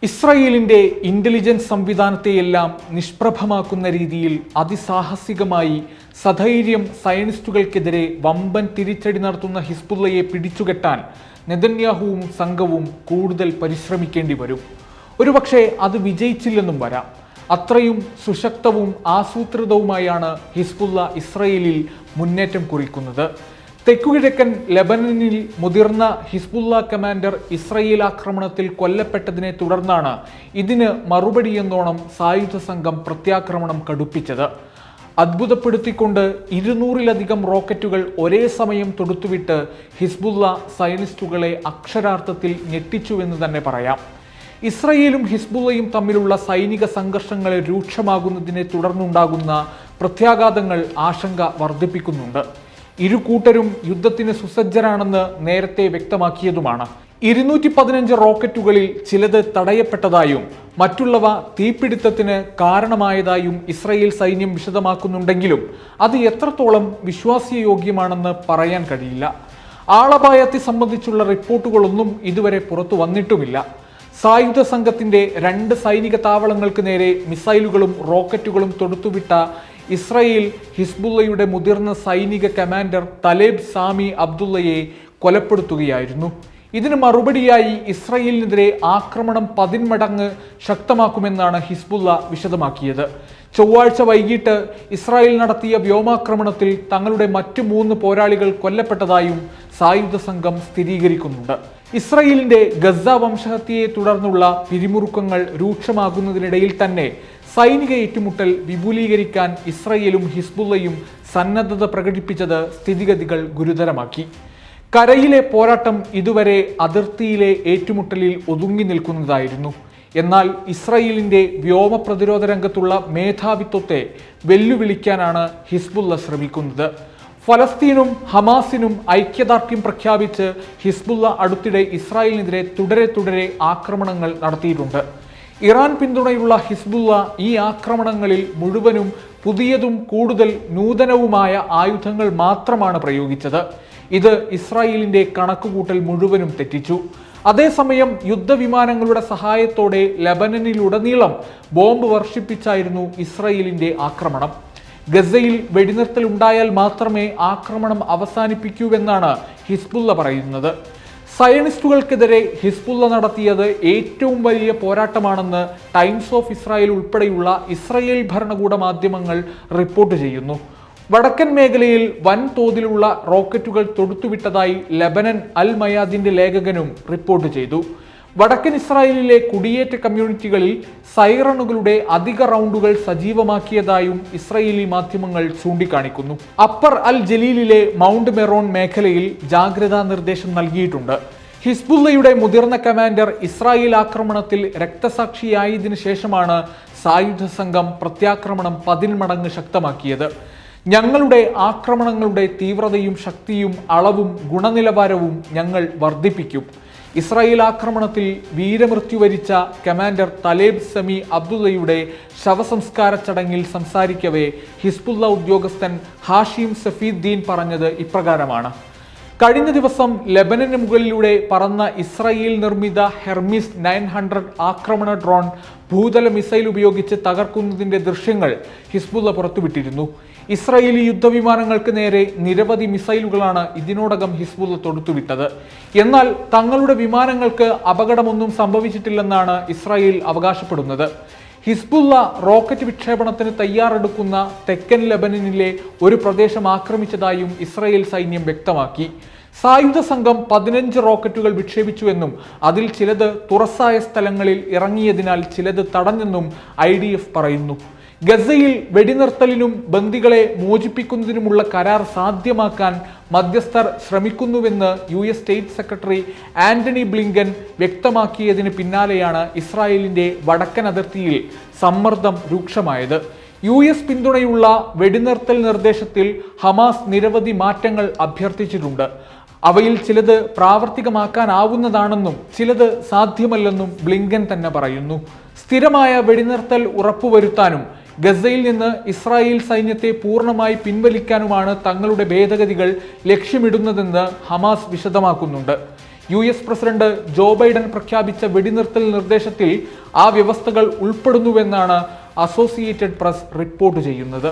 ഇസ്രായേലിന്റെ ഇന്റലിജൻസ് സംവിധാനത്തെയെല്ലാം നിഷ്പ്രഭമാക്കുന്ന രീതിയിൽ അതിസാഹസികമായി സധൈര്യം സയനിസ്റ്റുകൾക്കെതിരെ വമ്പൻ തിരിച്ചടി നടത്തുന്ന ഹിസ്ബുള്ളയെ പിടിച്ചുകെട്ടാൻ നെതന്യാഹുവും സംഘവും കൂടുതൽ പരിശ്രമിക്കേണ്ടി വരും. ഒരുപക്ഷെ അത് വിജയിച്ചില്ലെന്നും വരാം. അത്രയും സുശക്തവും ആസൂത്രിതവുമായാണ് ഹിസ്ബുള്ള ഇസ്രായേലിൽ മുന്നേറ്റം കുറിക്കുന്നത്. തെക്കുകിഴക്കൻ ലെബനനിൽ മുതിർന്ന ഹിസ്ബുള്ള കമാൻഡർ ഇസ്രായേൽ ആക്രമണത്തിൽ കൊല്ലപ്പെട്ടതിനെ തുടർന്നാണ് ഇതിന് മറുപടിയെന്നോണം സായുധ സംഘം പ്രത്യാക്രമണം കടുപ്പിച്ചത്. അത്ഭുതപ്പെടുത്തിക്കൊണ്ട് 200-ലധികം റോക്കറ്റുകൾ ഒരേ സമയം തൊടുത്തുവിട്ട് ഹിസ്ബുള്ള സയനിസ്റ്റുകളെ അക്ഷരാർത്ഥത്തിൽ ഞെട്ടിച്ചുവെന്ന് തന്നെ പറയാം. ഇസ്രായേലും ഹിസ്ബുള്ളയും തമ്മിലുള്ള സൈനിക സംഘർഷങ്ങൾ രൂക്ഷമാകുന്നതിനെ തുടർന്നുണ്ടാകുന്ന പ്രത്യാഘാതങ്ങൾ ആശങ്ക വർദ്ധിപ്പിക്കുന്നുണ്ട്. ഇരു കൂട്ടരും യുദ്ധത്തിന് സുസജ്ജരാണെന്ന് നേരത്തെ വ്യക്തമാക്കിയതുമാണ്. 215 റോക്കറ്റുകളിൽ ചിലത് തടയപ്പെട്ടതായും മറ്റുള്ളവ തീപിടുത്തത്തിന് കാരണമായതായും ഇസ്രായേൽ സൈന്യം വിശദമാക്കുന്നുണ്ടെങ്കിലും അത് എത്രത്തോളം വിശ്വാസയോഗ്യമാണെന്ന് പറയാൻ കഴിയില്ല. ആളപായത്തെ സംബന്ധിച്ചുള്ള റിപ്പോർട്ടുകളൊന്നും ഇതുവരെ പുറത്തു വന്നിട്ടുമില്ല. സായുധ സംഘത്തിന്റെ 2 സൈനിക താവളങ്ങൾക്ക് നേരെ മിസൈലുകളും റോക്കറ്റുകളും തൊടുത്തുവിട്ട ഇസ്രായേൽ ഹിസ്ബുള്ളയുടെ മുതിർന്ന സൈനിക കമാൻഡർ തലേബ് സാമി അബ്ദുള്ളയെ കൊലപ്പെടുത്തുകയായിരുന്നു. ഇതിന് മറുപടിയായി ഇസ്രായേലിനെതിരെ ആക്രമണം 10 മടങ്ങ് ശക്തമാക്കുമെന്നാണ് ഹിസ്ബുള്ള വിശദമാക്കിയത്. ചൊവ്വാഴ്ച വൈകിട്ട് ഇസ്രായേൽ നടത്തിയ വ്യോമാക്രമണത്തിൽ തങ്ങളുടെ മറ്റു 3 പോരാളികൾ കൊല്ലപ്പെട്ടതായും സായുധ സംഘം സ്ഥിരീകരിക്കുന്നുണ്ട്. ഇസ്രായേലിന്റെ ഗസ വംശഹത്യയെ തുടർന്നുള്ള പിരിമുറുക്കങ്ങൾ രൂക്ഷമാകുന്നതിനിടയിൽ തന്നെ സൈനിക ഏറ്റുമുട്ടൽ വിപുലീകരിക്കാൻ ഇസ്രായേലും ഹിസ്ബുള്ളയും സന്നദ്ധത പ്രകടിപ്പിച്ചത് സ്ഥിതിഗതികൾ ഗുരുതരമാക്കി. കരയിലെ പോരാട്ടം ഇതുവരെ അതിർത്തിയിലെ ഏറ്റുമുട്ടലിൽ ഒതുങ്ങി നിൽക്കുന്നതായിരുന്നു. എന്നാൽ ഇസ്രായേലിന്റെ വ്യോമ പ്രതിരോധ രംഗത്തുള്ള മേധാവിത്വത്തെ വെല്ലുവിളിക്കാനാണ് ഹിസ്ബുള്ള ശ്രമിക്കുന്നത്. ഫലസ്തീനും ഹമാസിനും ഐക്യദാർഢ്യം പ്രഖ്യാപിച്ച് ഹിസ്ബുള്ള അടുത്തിടെ ഇസ്രായേലിനെതിരെ തുടരെ ആക്രമണങ്ങൾ നടത്തിയിട്ടുണ്ട്. ഇറാൻ പിന്തുണയുള്ള ഹിസ്ബുള്ള ഈ ആക്രമണങ്ങളിൽ മുഴുവനും പുതിയതും കൂടുതൽ നൂതനവുമായ ആയുധങ്ങൾ മാത്രമാണ് പ്രയോഗിച്ചത്. ഇത് ഇസ്രായേലിന്റെ കണക്കുകൂട്ടൽ മുഴുവനും തെറ്റിച്ചു. അതേസമയം യുദ്ധവിമാനങ്ങളുടെ സഹായത്തോടെ ലെബനനിലുടനീളം ബോംബ് വർഷിപ്പിച്ചായിരുന്നു ഇസ്രായേലിന്റെ ആക്രമണം. ഗസയിൽ വെടിനിർത്തൽ ഉണ്ടായാൽ മാത്രമേ ആക്രമണം അവസാനിപ്പിക്കൂവെന്നാണ് ഹിസ്ബുള്ള പറയുന്നത്. സയനിസ്റ്റുകൾക്കെതിരെ ഹിസ്ബുള്ള നടത്തിയത് ഏറ്റവും വലിയ പോരാട്ടമാണെന്ന് ടൈംസ് ഓഫ് ഇസ്രായേൽ ഉൾപ്പെടെയുള്ള ഇസ്രായേൽ ഭരണകൂട മാധ്യമങ്ങൾ റിപ്പോർട്ട് ചെയ്യുന്നു. വടക്കൻ മേഖലയിൽ വൻതോതിലുള്ള റോക്കറ്റുകൾ തൊടുത്തുവിട്ടതായി ലെബനൻ അൽ മയാദിന്റെ ലേഖകനും റിപ്പോർട്ട് ചെയ്തു. വടക്കൻ ഇസ്രായേലിലെ കുടിയേറ്റ കമ്മ്യൂണിറ്റികളിൽ സൈറണുകളുടെ അധിക റൗണ്ടുകൾ സജീവമാക്കിയതായും ഇസ്രായേലി മാധ്യമങ്ങൾ ചൂണ്ടിക്കാണിക്കുന്നു. അപ്പർ അൽ ജലീലിലെ മൗണ്ട് മെറോൺ മേഖലയിൽ ജാഗ്രതാ നിർദ്ദേശം നൽകിയിട്ടുണ്ട്. ഹിസ്ബുള്ളയുടെ മുതിർന്ന കമാൻഡർ ഇസ്രായേൽ ആക്രമണത്തിൽ രക്തസാക്ഷിയായതിനു ശേഷമാണ് സായുധ സംഘം പ്രത്യാക്രമണം 10 മടങ്ങ് ശക്തമാക്കിയത്. ഞങ്ങളുടെ ആക്രമണങ്ങളുടെ തീവ്രതയും ശക്തിയും അളവും ഗുണനിലവാരവും ഞങ്ങൾ വർദ്ധിപ്പിക്കും. ഇസ്രായേൽ ആക്രമണത്തിൽ വീരമൃത്യു വരിച്ച കമാൻഡർ തലേബ് സമി അബ്ദുള്ളയുടെ ശവസംസ്കാര ചടങ്ങിൽ സംസാരിക്കവേ ഹിസ്ബുള്ള ഉദ്യോഗസ്ഥൻ ഹാഷിം സഫീദ്ദീൻ പറഞ്ഞത് ഇപ്രകാരമാണ്: കഴിഞ്ഞ ദിവസം ലെബനന് മുകളിലൂടെ പറന്ന ഇസ്രായേൽ നിർമ്മിത ഹെർമിസ് 900 ആക്രമണ ഡ്രോൺ ഭൂതല മിസൈൽ ഉപയോഗിച്ച് തകർക്കുന്നതിന്റെ ദൃശ്യങ്ങൾ ഹിസ്ബുള്ള പുറത്തുവിട്ടിരുന്നു. ഇസ്രായേലി യുദ്ധവിമാനങ്ങൾക്ക് നേരെ നിരവധി മിസൈലുകളാണ് ഇതിനോടകം ഹിസ്ബുള്ള തൊടുത്തുവിട്ടത്. എന്നാൽ തങ്ങളുടെ വിമാനങ്ങൾക്ക് അപകടമൊന്നും സംഭവിച്ചിട്ടില്ലെന്നാണ് ഇസ്രായേൽ അവകാശപ്പെടുന്നത്. ഹിസ്ബുള്ള റോക്കറ്റ് വിക്ഷേപണത്തിന് തയ്യാറെടുക്കുന്ന തെക്കൻ ലെബനനിലെ ഒരു പ്രദേശം ആക്രമിച്ചതായും ഇസ്രായേൽ സൈന്യം വ്യക്തമാക്കി. സായുധ സംഘം 15 റോക്കറ്റുകൾ വിക്ഷേപിച്ചുവെന്നും അതിൽ ചിലത് തുറസായ സ്ഥലങ്ങളിൽ ഇറങ്ങിയതിനാൽ ചിലത് തടഞ്ഞെന്നും IDF പറയുന്നു. ഗസയിൽ വെടിനിർത്തലിനും ബന്ദികളെ മോചിപ്പിക്കുന്നതിനുമുള്ള കരാർ സാധ്യമാക്കാൻ മധ്യസ്ഥർ ശ്രമിക്കുന്നുവെന്ന് US state secretary Antony Blinken വ്യക്തമാക്കിയതിന് പിന്നാലെയാണ് ഇസ്രായേലിന്റെ വടക്കൻ അതിർത്തിയിൽ സമ്മർദ്ദം രൂക്ഷമായത്. US പിന്തുണയുള്ള വെടിനിർത്തൽ നിർദ്ദേശത്തിൽ ഹമാസ് നിരവധി മാറ്റങ്ങൾ അഭ്യർത്ഥിച്ചിട്ടുണ്ട്. അവയിൽ ചിലത് പ്രാവർത്തികമാക്കാനാവുന്നതാണെന്നും ചിലത് സാധ്യമല്ലെന്നും ബ്ലിങ്കൻ തന്നെ പറയുന്നു. സ്ഥിരമായ വെടിനിർത്തൽ ഉറപ്പുവരുത്താനും ഗസയിൽ നിന്ന് ഇസ്രായേൽ സൈന്യത്തെ പൂർണ്ണമായി പിൻവലിക്കാനുമാണ് തങ്ങളുടെ ഭേദഗതികൾ ലക്ഷ്യമിടുന്നതെന്ന് ഹമാസ് വിശദമാക്കുന്നുണ്ട്. US പ്രസിഡന്റ് ജോ ബൈഡൻ പ്രഖ്യാപിച്ച വെടിനിർത്തൽ നിർദ്ദേശത്തിൽ ആ വ്യവസ്ഥകൾ ഉൾപ്പെടുന്നുവെന്നാണ് അസോസിയേറ്റഡ് പ്രസ് റിപ്പോർട്ട് ചെയ്യുന്നത്.